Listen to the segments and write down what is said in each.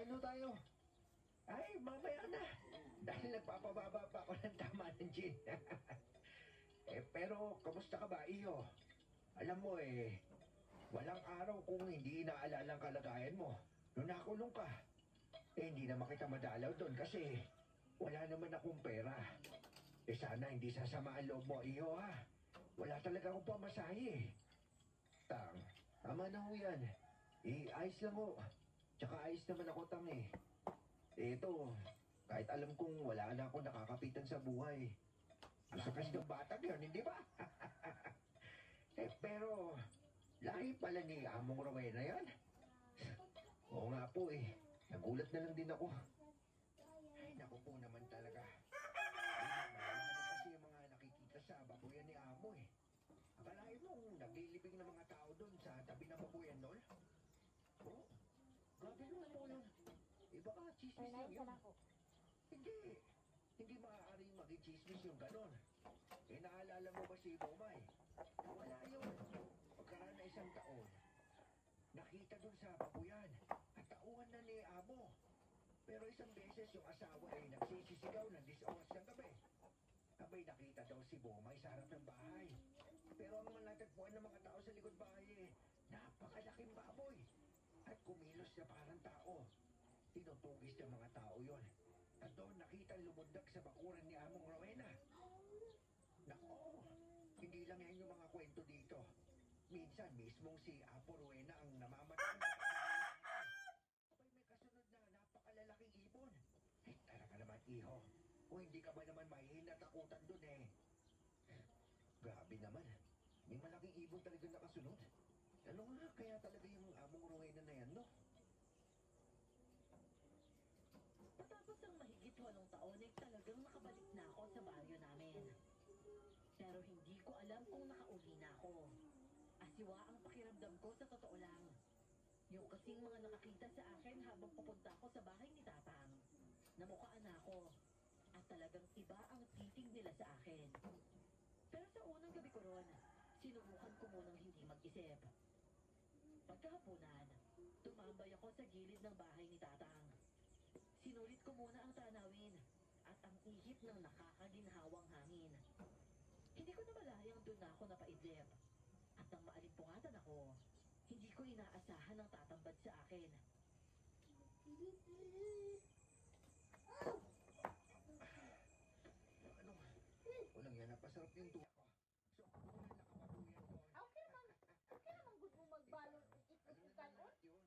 kain ho tayo. Ay, mamaya na. Dahil nagpapababa pa ako ng tama ng gin. Pero, kamusta ka ba, iyo? Alam mo walang araw kung hindi inaalala ang kalagayan mo. Nung nakulong ka, hindi naman kita madalaw doon kasi wala naman akong pera. Sana hindi sasama ang loob mo, iyo ha. Wala talaga akong pamasahe. Tama na ho yan. Ayos lang ho. Tsaka ayos naman ako, Ito, kahit alam kong wala na akong nakakapitan sa buhay. Gusto kasi ng batang yun, hindi ba? Pero, lahi pala ni Among Rowena yan. Oo nga po nagulat na lang din ako. Ay, naku po naman talaga. Marami kasi yung mga nakikita sa babuyan ni Amo Akalain mo naglilibing ng mga tao doon sa tabi ng babuyan, Nol? Oh, grabe naman po yun. Iba ka, chismis lang yun. Hindi maaaring maging chismis yung ganon. Naalala mo ba si Bomay? Wala yun. Pagkaraan na isang taon, nakita dun sa babuyan at tauhan na ni Amo. Pero isang beses yung asawa nagsisisigaw ng 10 oras ng gabi. Abay nakita daw si Bomay sa harap ng bahay. Pero ang malatagpuan ng mga tao sa likod bahay napakalaking baboy. At kumilos na parang tao. Tinutugis ng mga tao yon. At doon nakita lumundag sa bakuran ni Among Rowena. Nako, hindi lang yan yung mga kwento dito. Minsan mismong si Apo Rowena ang namamatay. Abay may kasunod na napakalalaking ibon. Talaga naman iho. Kung hindi ka ba naman mahinatakutan dun Grabe naman. May malaking ibon talaga nakasunod. Ano nga kaya talaga yung Among Rowena na yan, no? Matapos ang mahigit 8 taon talagang nakabalik na ako sa baryo namin. Pero hindi ko alam kung nakauli na ako. Asiwa ang pakiramdam ko sa totoo lang. Yung kasing mga nakakita sa akin habang papunta ako sa bahay ni Tatang. Namukhaan ako. At talagang iba ang titig nila sa akin. Pero sa unang gabi ko ron, sinubukan ko munang hindi mag-isip. Pagkahapunan, tumambay ako sa gilid ng bahay ni Tatang. Sinulit ko muna ang tanawin at ang ihip ng nakakaginhawang hangin. Hindi ko namalayang doon na ako napaidlip. At nang maalimpungatan ako, hindi ko inaasahan ang tatambad sa akin. Ano? Walang yan, napasarap yung tuwa ko. So, kung nakapabuyan doon. Okay naman good mo magbalon Alam ikot-ikutan na lahat yun.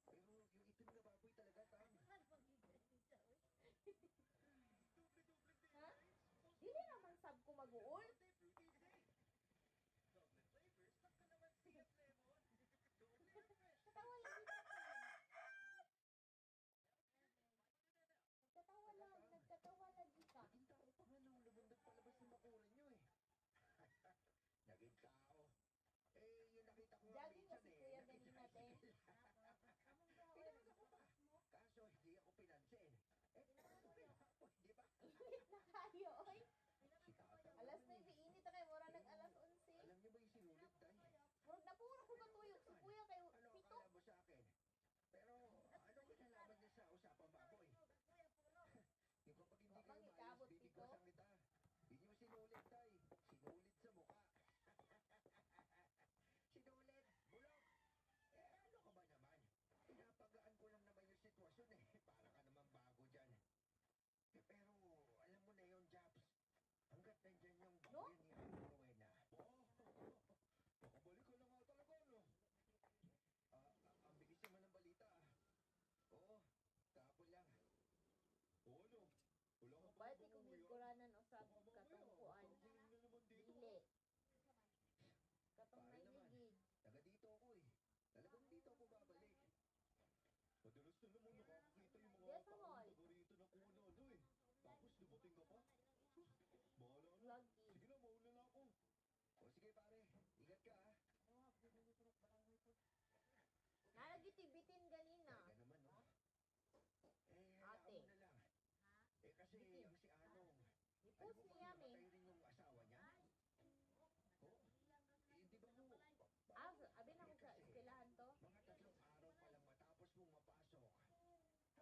Pero yung itim na baboy talaga, Ha? Dili naman sab ko mag-uol. Katawa lang dito. Nagkatawa lagi ka. Naging tao pa nga nung lumundot palabas ng bakuran nyo Naging tao. Yung nakita ko nga Jogging kasi kuya ganina te. Pinasa ko pa. Kaso hindi ako pinansin. Paano kaya ako, di ba? Init na kayo, oy. Si Tata. Alas 9 init na kayo, mura nag-alas 11. Alam niyo ba yung sinulit, Tay? Murag na puro ko katuyok si kuya kayo Ano pito. akala mo sa akin? Pero ano kinalaman niya sa usapang baboy? Yung kapag hindi kayo Kapag maayos, ikabot bibigwasan kita. Hindi mo sinulit, Tay. Sinulit sa mukha. Sinulit, bulok. Ano ka ba naman? Pinapagaan ko lang naman yung sitwasyon Para ka naman bago dyan. Pero alam mo na yun, Japs. Hanggat nandyan yung baboy ni Amo Rowena. Nakabalik ka na nga talaga, no? Ang bilis naman ng balita, Oo, kahapon lang. Ano? Wala ka Ba't ikumiguranan o sa katungkuan? Dili. Katong Pare naman. nailigid. Taga dito ako Talagang dito ako babalik. Madalas na naman nakakakita yung mga Yes, taong Mahal. taga rito na kung ano Tapos dumating ka pa. Bahala na. Lagi. Sige na, mauna na ako. O sige pare, ingat ka Nalagitibitin ganina. Talaga naman Ate. hayaan mo na lang. Kasi Bitin. yung si Anong. Ipos Alam mo niya bang me. namatay rin yung asawa niya? Di ba mo? Abi na ko sa eskwelahan to. Mga 3 araw pa lang matapos mong mapasok.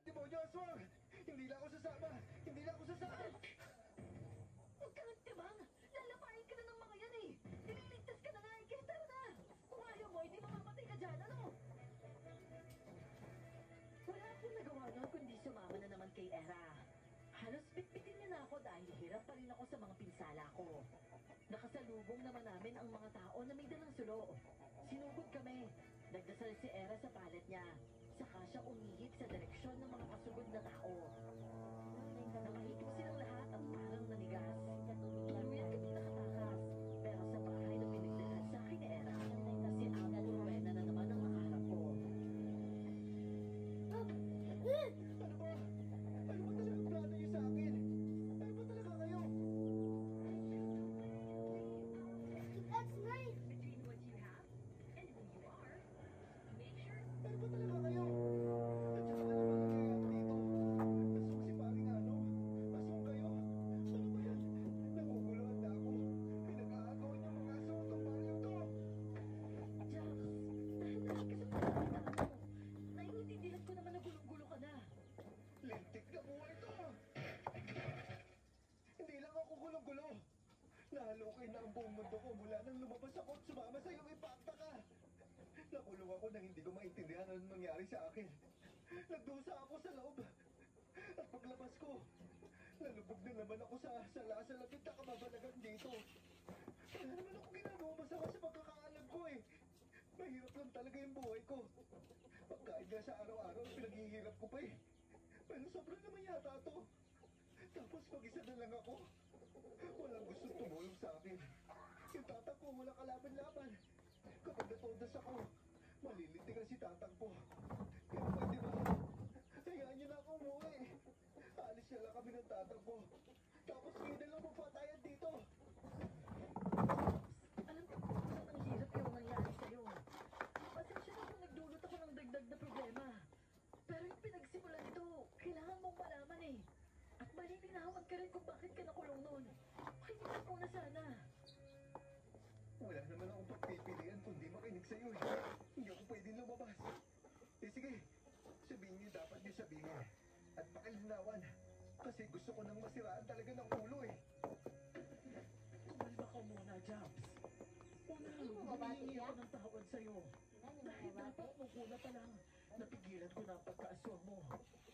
Demonyo, aswang! Hindi na ako sasama! Hindi na ako sasama! Huwag kang tibang! Lalapain ka na ng mga yan eh! Nililigtas ka na nga eh! Kaya tara na! Kung ayaw mo, hindi mamamatay ka dyan, ano? Wala akong nagawa nun kundi sumama na naman kay Era. Halos bitbitin niya na ako dahil hirap pa rin ako sa mga pinsala ko. Nakasalubong naman namin ang mga tao na may dalang sulo. Sinugod kami. Nagdasal si Era sa palet niya. Saka siya umihip sa direksyon ng mga kasugod na tao. Nakahigop silang lahat at parang nanigas. Tuluyan kami nakatakas. Pero sa bahay na pinagdalan sa akin ni Era, si Amo Rowena na naman ang nakaharap ko. Ano ba? Ano ba talagang plano niyo sa akin? Ano ba talaga kayo? That's nice. Between what you have and who you are, make sure Ano ba talaga kayo? At saka ano ba nangyayari dito? Aswang si paring ano? Aswang kayo? Ano ba yan? Naguguluhan na ako. Pinag-aagawan niyo mga aswang itong baryong to. Jax, dahil lagi ka sa pagkakita mo. Naiintindihan ko naman na gulong-gulo ka na. Lintik na buhay to! Hindi lang ako gulong-gulo. Nahalukay na ang buong mundo ko mula nang lumabas ako at sumama sa iyong impacta ka. Nakulong ako nang hindi ko maintindihan anong nangyari sa akin. Nagdusa ako sa loob. At paglabas ko, nalubog na naman ako sa lapit na kababalagan dito. Wala naman ako ginagawa masama sa pagkakaalam ko eh. Mahirap lang talaga yung buhay ko. Pagkain nga sa araw-araw, pinaghihirap ko pa eh. Pero sobrang naman yata to. Tapos mag-isa na lang ako. Walang gustong tumulong sa akin. Yung tatang ko walang kalaban-laban. Kapag natodas ako, malilintikan si tatang ko. Kaya pwede ba? Hayaan niyo na ako umuwi. Alis na lang kami ng tatang ko. Tapos kayo na lang magpatayan dito. Alam ko kung ang hirap yung nangyari sa'yo. Pasensya na kung nagdulot ako ng dagdag na problema. Pero yung pinagsimulan nito, kailangan mong malaman eh. At malilinawan ka rin kung bakit ka nakulong noon. Makinig ko na sana. Wala naman akong pagpipilian kundi makinig sa'yo eh. Hindi ako pwedeng lumabas. Eh sige, sabihin niyo dapat niyo sabihin. At pakilinawan. Kasi gusto ko nang masiraan talaga ng ulo eh. Kumalma ka muna, Jabs. Una, Hindi mo mabati humihingi yan? ako ng tawad sa'yo. Dahil dapat muna pa lang, napigilan ko na ang pagkaaswang mo.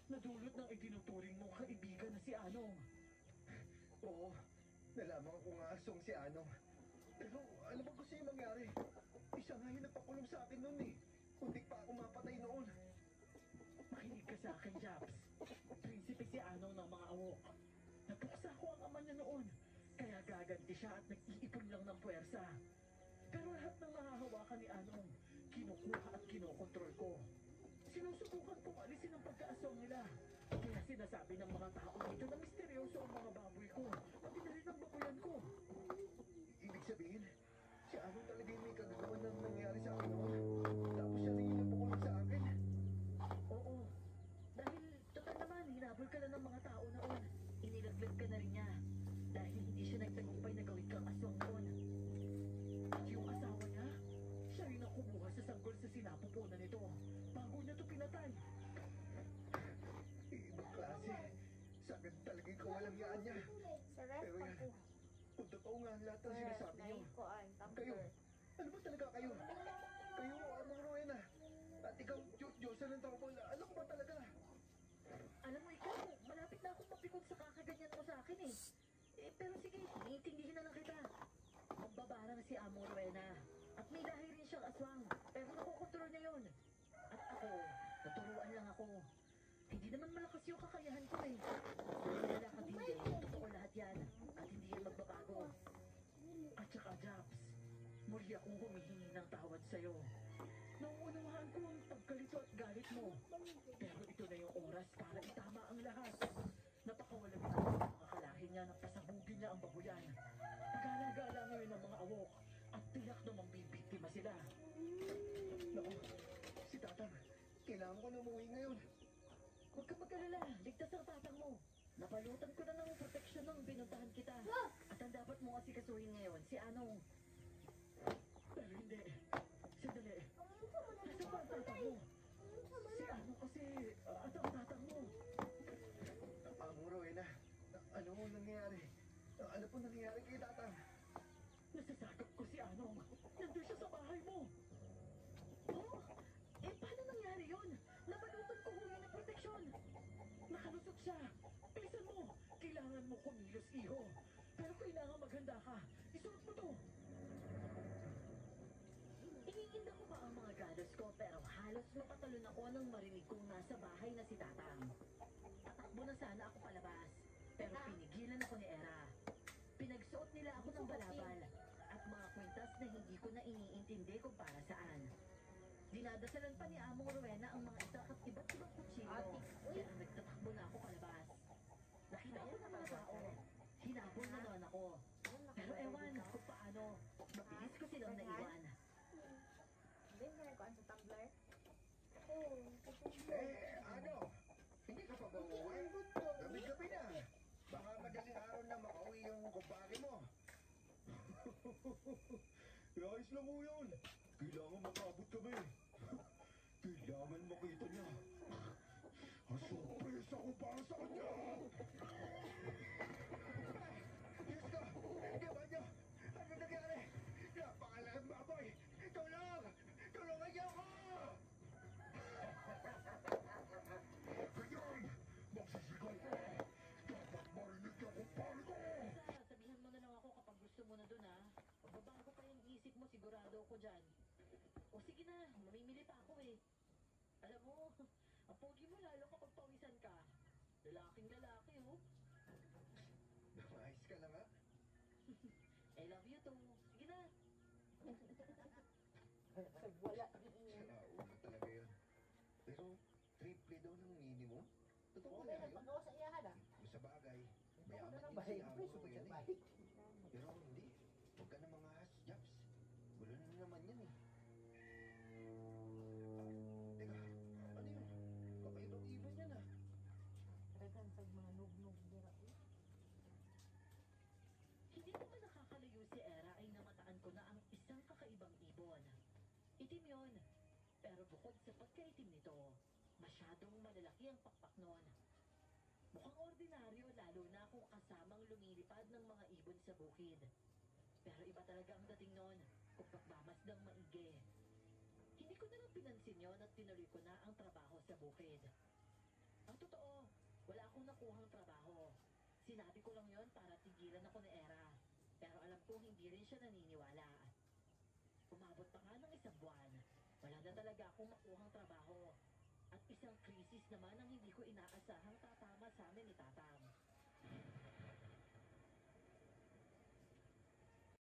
Nadulot ng itinuturing mong kaibigan na si Anong. Oo, nalaman ko nga asong si Anong. Pero alam mo kasi yung mangyari. Isa nga yung nagpakulong sa akin noon eh. Kuntik pa ako mapatay noon. Makinig ka sa akin, Jabs. Prinsipe si Anong ng mga awok. Napuksa ko ang ama niya noon. Kaya gaganti siya at nag-iipon lang ng puwersa. Pero lahat ng mahahawakan ni Anong, kinukuha at kinokontrol ko. Sinusubukan kong alisin ang pagkaaswang nila. Kaya sinasabi ng mga tao dito na misteryoso ang mga baboy ko. Pati na rin ang baboyan ko. Ibig sabihin, si Anong talaga yung may kagagawa ng nangyari sa akin noon. Tapos siya rin yung napakulong sa akin. Oo. Dahil total naman, hinabol ka lang ng mga tao noon. Inilaglag ka na rin niya. Dahil hindi siya nagtagumpay na gawin kang aswang noon. At yung asawa niya, siya rin ang kumuha sa sanggol sa sinapupunan nito. Bago niya to pinatay. Ibang klase. Sagad talaga yung kawalang yaan niya. Sa rest Pero yan, ako. kung totoo nga ang lahat ng sinasabi niyo. Kuan, Kayo, tumbler. ano ba talaga kayo? Kayo, Among Rowena. At ikaw, Diyosa ng Tropol. Ano ko ba talaga? Alam mo ikaw, malapit na akong mapikon sa kakaganyan mo sa akin eh. Pero sige, iintindihin na lang kita. Magbabara na si Amo Rowena. At may lahi rin siyang aswang. Pero nakokontrol niya yun. At ako, naturuan lang ako. Hindi naman malakas yung kakayahan ko eh. Wala ka din. Totoo lahat yan. At hindi yan magbabago. At saka, Japs, muli akong humihingi ng tawad sa'yo. Nauunawaan ko ang pagkalito at galit mo. Pero ito na yung oras para itama ang lahat. Napakawalang ito ng mga kalahin niya na pasabugin niya ang babuyan. Gala-gala ngayon ang mga awok. At tiyak namang bibiktima sila. Naku, si Tatang, kailangan ko na umuwi ngayon. Huwag kang mag-alala. Ligtas ang tatang mo. Napalutan ko na ng proteksyon nung binuntahan kita. At ang dapat mo asikasuhin ngayon, si Anong. Pero hindi. Sandali. Nasa pa ang tatang mo? Si Anong kasi, at ang tatang mo. mo nangyayari? Ano po nangyayari kay Tatang? Nasasakop ko si Anong. Nandun siya sa bahay mo. Oh, paano nangyari yun? Nabalutan ko huli ng proteksyon. Nakalusot siya. Bilisan mo. Kailangan mo kumilos, iho. Pero kailangan maghanda ka. Isuot mo to. Iniinda ko pa ang mga galos ko pero halos mapatalon ako nang marinig kong nasa bahay na si Tatang. Tatakbo na sana ako palabas. Pero pinigilan ako ni Era. Pinagsuot nila ako ng balabal at mga kwintas na hindi ko na iniintindi kung para saan. Dinadasalan pa ni Among Rowena ang mga ito at iba't ibang kutsilyo. Kaya nagtatakbo na ako palabas. Nakita ko ng mga tao. Hinabol na naman ako. Pero ewan kung paano. Mabilis ko silang naiwan. Hindi mo ko sa Tumblr? Oo. Ano? Hindi ka pa ba uuwi? Gabi-gabi na. Baka madaling araw na makauwi yung kumpare mo. Ayos lang mo yun. Kailangan makabot kami. Kailangan makita niya. Ang sorpresa ko para sa kanya. Diyos ko! Di ba niyo? Ano nangyari? Napakalaking baboy! Tulong! Tulungan niyo ako! Ganyan! Magsisigaw ka! Dapat marinig ka kumpare ko! Sabihan mo na lang ako kapag gusto mo na dun ha. Pagbabago pa yung isip mo, sigurado ako dyan. O sige na, mamimili pa ako eh. Alam mo, ang pogi mo lalo kapag pawisan ka. Lalaking lalaki oh. Ayos ka na nga. I love you too. Sige na. Wala. Ulo talaga yun. Pero, triple daw ng minimum? Totoo Okay, kaya yun? nagpagawa sa iyahan ah. Sa bagay, Ito mayaman na din ba? si Ay, Amo sumit yan sa eh. balik. Pero hindi. Huwag ka na mga has-jobs. Gulo na naman yan eh. Teka, ano yun? Kakaibang ibon yan ah. Talagang sa mga nug-nug nila. Hindi ko pa nakakalayo si Era ay namataan ko na ang isang kakaibang ibon. Itim yun. Pero bukod sa pagkaitim nito, masyadong malalaki ang pakpak nun. Mukhang ordinaryo lalo na kung kasamang lumilipad ng mga ibon sa bukid. Pero iba talaga ang dating nun kung pagmamasdang maigi. Hindi ko na lang pinansin yon at tinuloy ko na ang trabaho sa bukid. Ang totoo, wala akong nakuhang trabaho. Sinabi ko lang yon para tigilan ako ni Era. Pero alam ko hindi rin siya naniniwala. Umabot pa nga ng isang buwan. Wala na talaga akong makuhang trabaho. At isang krisis naman ang